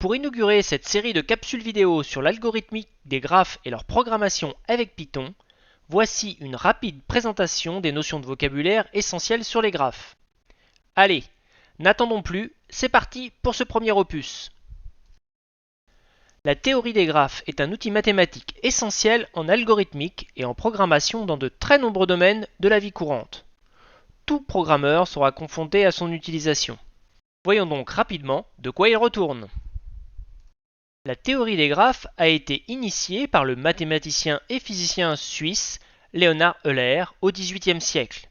Pour inaugurer cette série de capsules vidéo sur l'algorithmique des graphes et leur programmation avec Python, voici une rapide présentation des notions de vocabulaire essentielles sur les graphes. Allez, n'attendons plus, c'est parti pour ce premier opus. La théorie des graphes est un outil mathématique essentiel en algorithmique et en programmation dans de très nombreux domaines de la vie courante. Tout programmeur sera confronté à son utilisation. Voyons donc rapidement de quoi il retourne. La théorie des graphes a été initiée par le mathématicien et physicien suisse Leonhard Euler au XVIIIe siècle.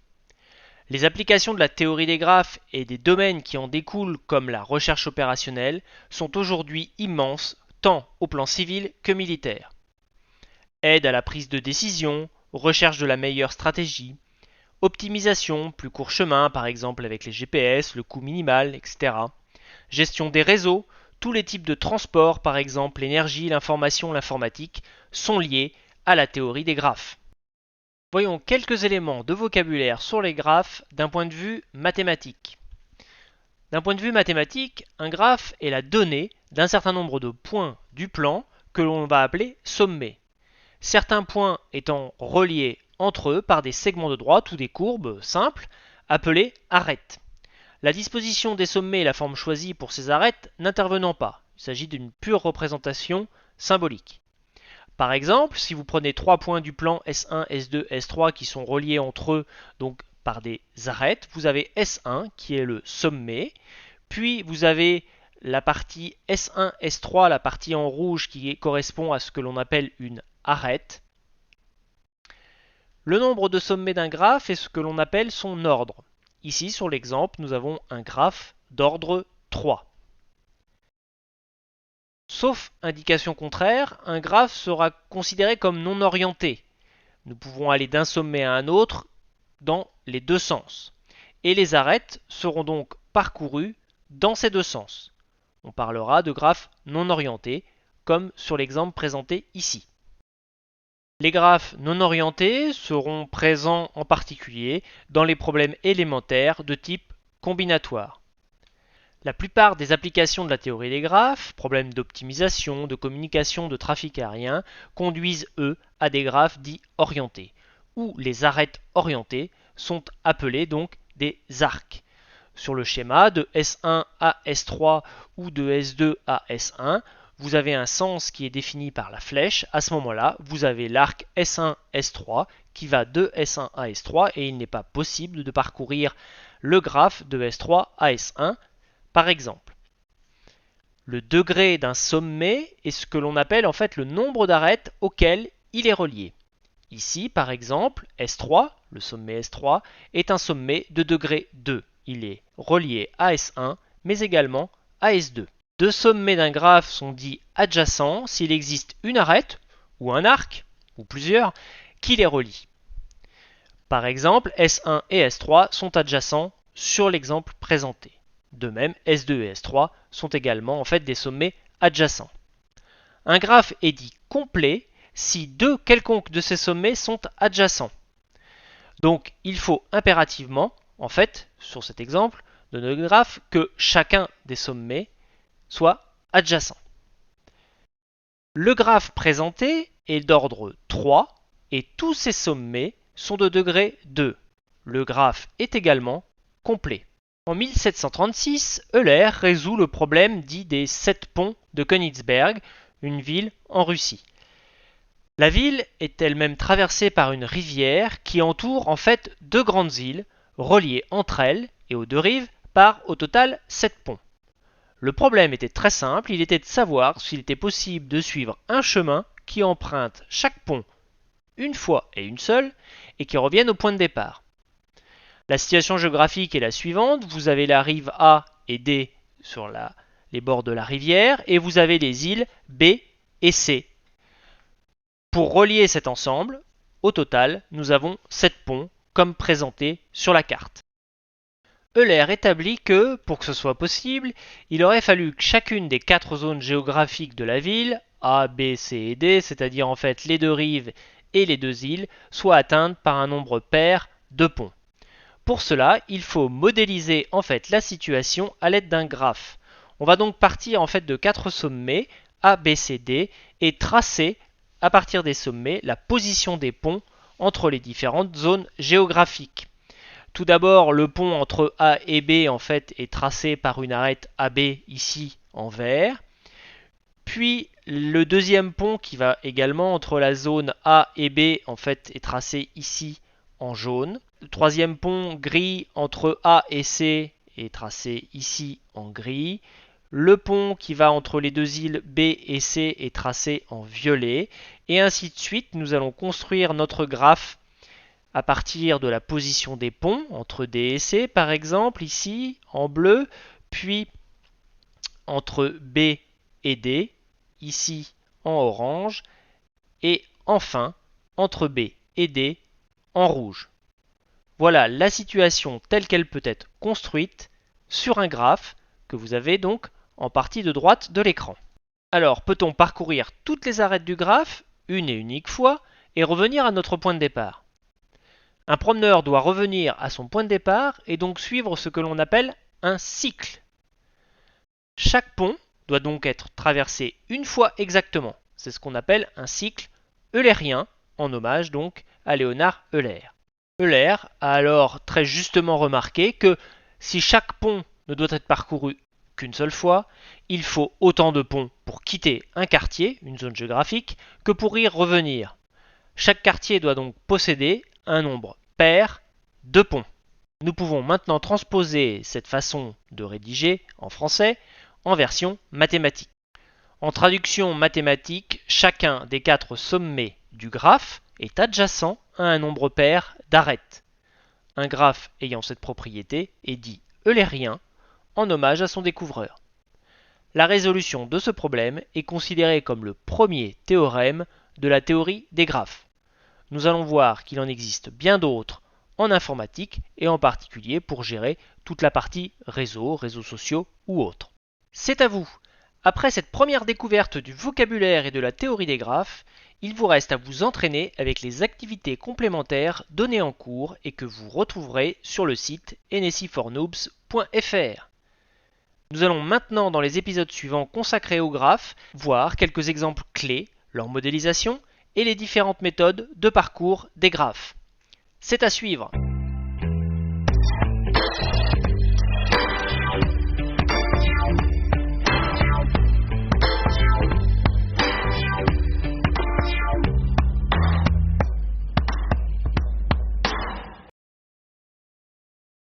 Les applications de la théorie des graphes et des domaines qui en découlent comme la recherche opérationnelle sont aujourd'hui immenses tant au plan civil que militaire. Aide à la prise de décision, recherche de la meilleure stratégie, optimisation, plus court chemin par exemple avec les GPS, le coût minimal, etc. Gestion des réseaux, tous les types de transport par exemple l'énergie, l'information, l'informatique sont liés à la théorie des graphes. Voyons quelques éléments de vocabulaire sur les graphes d'un point de vue mathématique. D'un point de vue mathématique, un graphe est la donnée d'un certain nombre de points du plan que l'on va appeler sommets. Certains points étant reliés entre eux par des segments de droite ou des courbes simples appelées arêtes. La disposition des sommets et la forme choisie pour ces arêtes n'intervenant pas. Il s'agit d'une pure représentation symbolique. Par exemple, si vous prenez trois points du plan S1, S2, S3 qui sont reliés entre eux donc par des arêtes, vous avez S1 qui est le sommet, puis vous avez la partie S1, S3, la partie en rouge qui correspond à ce que l'on appelle une arête. Le nombre de sommets d'un graphe est ce que l'on appelle son ordre. Ici, sur l'exemple, nous avons un graphe d'ordre 3. Sauf indication contraire, un graphe sera considéré comme non orienté. Nous pouvons aller d'un sommet à un autre dans les deux sens. Et les arêtes seront donc parcourues dans ces deux sens. On parlera de graphes non orientés, comme sur l'exemple présenté ici. Les graphes non orientés seront présents en particulier dans les problèmes élémentaires de type combinatoire. La plupart des applications de la théorie des graphes, problèmes d'optimisation, de communication, de trafic aérien, conduisent eux à des graphes dits orientés, où les arêtes orientées sont appelées donc des arcs. Sur le schéma de S1 à S3 ou de S2 à S1, vous avez un sens qui est défini par la flèche. À ce moment-là, vous avez l'arc S1, S3 qui va de S1 à S3 et il n'est pas possible de parcourir le graphe de S3 à S1 par exemple. Le degré d'un sommet est ce que l'on appelle en fait le nombre d'arêtes auxquelles il est relié. Ici, par exemple, S3, le sommet S3, est un sommet de degré 2. Il est relié à S1, mais également à S2. Deux sommets d'un graphe sont dits adjacents s'il existe une arête, ou un arc, ou plusieurs, qui les relient. Par exemple, S1 et S3 sont adjacents sur l'exemple présenté. De même, S2 et S3 sont également en fait des sommets adjacents. Un graphe est dit complet si deux quelconques de ces sommets sont adjacents. Donc, il faut impérativement, en fait, sur cet exemple de notre graphe, que chacun des sommets soit adjacent. Le graphe présenté est d'ordre 3 et tous ces sommets sont de degré 2. Le graphe est également complet. En 1736, Euler résout le problème dit des 7 ponts de Königsberg, une ville en Russie. La ville est elle-même traversée par une rivière qui entoure en fait deux grandes îles, reliées entre elles et aux deux rives par au total 7 ponts. Le problème était très simple, il était de savoir s'il était possible de suivre un chemin qui emprunte chaque pont une fois et une seule et qui revienne au point de départ. La situation géographique est la suivante, vous avez la rive A et D sur les bords de la rivière et vous avez les îles B et C. Pour relier cet ensemble, au total, nous avons 7 ponts comme présenté sur la carte. Euler établit que, pour que ce soit possible, il aurait fallu que chacune des 4 zones géographiques de la ville, A, B, C et D, c'est-à-dire en fait les deux rives et les deux îles, soient atteintes par un nombre pair de ponts. Pour cela, il faut modéliser en fait la situation à l'aide d'un graphe. On va donc partir en fait de 4 sommets A, B, C, D et tracer à partir des sommets la position des ponts entre les différentes zones géographiques. Tout d'abord, le pont entre A et B en fait est tracé par une arête AB ici en vert. Puis le deuxième pont qui va également entre la zone A et B en fait est tracé ici en jaune. Le troisième pont gris entre A et C est tracé ici en gris. Le pont qui va entre les deux îles B et C est tracé en violet. Et ainsi de suite, nous allons construire notre graphe à partir de la position des ponts entre D et C, par exemple, ici en bleu, puis entre B et D, ici en orange, et enfin entre B et D en rouge. Voilà la situation telle qu'elle peut être construite sur un graphe que vous avez donc en partie de droite de l'écran. Alors, peut-on parcourir toutes les arêtes du graphe, une et unique fois, et revenir à notre point de départ? Un promeneur doit revenir à son point de départ et donc suivre ce que l'on appelle un cycle. Chaque pont doit donc être traversé une fois exactement. C'est ce qu'on appelle un cycle eulérien, en hommage donc à Léonard Euler. Euler a alors très justement remarqué que si chaque pont ne doit être parcouru qu'une seule fois, il faut autant de ponts pour quitter un quartier, une zone géographique, que pour y revenir. Chaque quartier doit donc posséder un nombre pair de ponts. Nous pouvons maintenant transposer cette façon de rédiger en français en version mathématique. En traduction mathématique, chacun des 4 sommets du graphe est adjacent à un nombre pair d'arêtes. Un graphe ayant cette propriété est dit eulérien, en hommage à son découvreur. La résolution de ce problème est considérée comme le premier théorème de la théorie des graphes. Nous allons voir qu'il en existe bien d'autres en informatique et en particulier pour gérer toute la partie réseaux sociaux ou autres. C'est à vous. Après cette première découverte du vocabulaire et de la théorie des graphes, il vous reste à vous entraîner avec les activités complémentaires données en cours et que vous retrouverez sur le site nscifornoobs.fr. Nous allons maintenant dans les épisodes suivants consacrés aux graphes voir quelques exemples clés, leur modélisation et les différentes méthodes de parcours des graphes. C'est à suivre.